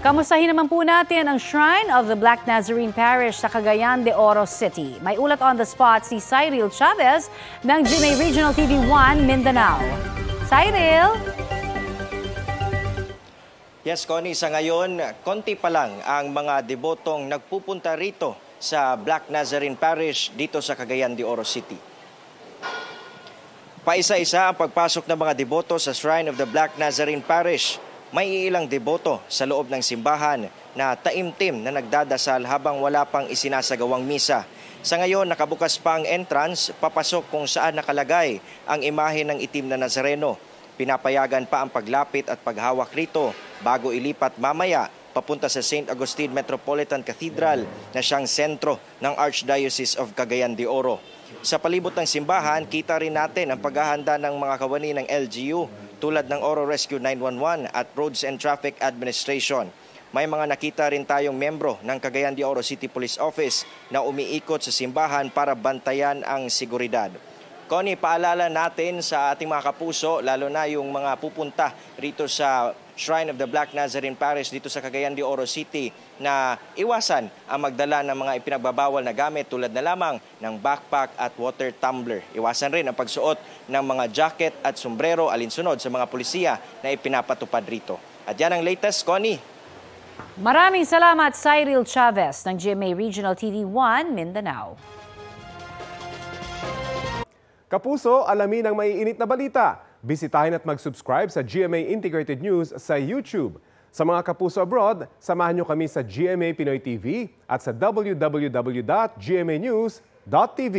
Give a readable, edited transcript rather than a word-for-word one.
Kamustahin naman po natin ang Shrine of the Black Nazarene Parish sa Cagayan de Oro City. May ulat on the spot si Cyril Chavez ng GMA Regional TV 1 Mindanao. Cyril? Yes, Connie, sa ngayon, konti pa lang ang mga debotong nagpupunta rito sa Black Nazarene Parish dito sa Cagayan de Oro City. Paisa-isa ang pagpasok ng mga deboto sa Shrine of the Black Nazarene Parish. May ilang deboto sa loob ng simbahan na taimtim na nagdadasal habang wala pang isinasagawang misa. Sa ngayon, nakabukas pa ang entrance, papasok kung saan nakalagay ang imahe ng itim na Nazareno. Pinapayagan pa ang paglapit at paghawak rito bago ilipat mamaya papunta sa St. Augustine Metropolitan Cathedral na siyang sentro ng Archdiocese of Cagayan de Oro. Sa palibot ng simbahan, kita rin natin ang paghahanda ng mga kawani ng LGU tulad ng Oro Rescue 911 at Roads and Traffic Administration. May mga nakita rin tayong membro ng Cagayan de Oro City Police Office na umiikot sa simbahan para bantayan ang seguridad. Connie, paalala natin sa ating mga kapuso, lalo na yung mga pupunta rito sa Shrine of the Black Nazarene Parish dito sa Cagayan de Oro City na iwasan ang magdala ng mga ipinagbabawal na gamit tulad na lamang ng backpack at water tumbler. Iwasan rin ang pagsuot ng mga jacket at sombrero alinsunod sa mga pulisya na ipinapatupad rito. At yan ang latest, Connie. Maraming salamat, Cyril Chavez ng GMA Regional TV 1 Mindanao. Kapuso, alamin ang maiinit na balita. Bisitahin at mag-subscribe sa GMA Integrated News sa YouTube. Sa mga kapuso abroad, samahan nyo kami sa GMA Pinoy TV at sa www.gmanews.tv.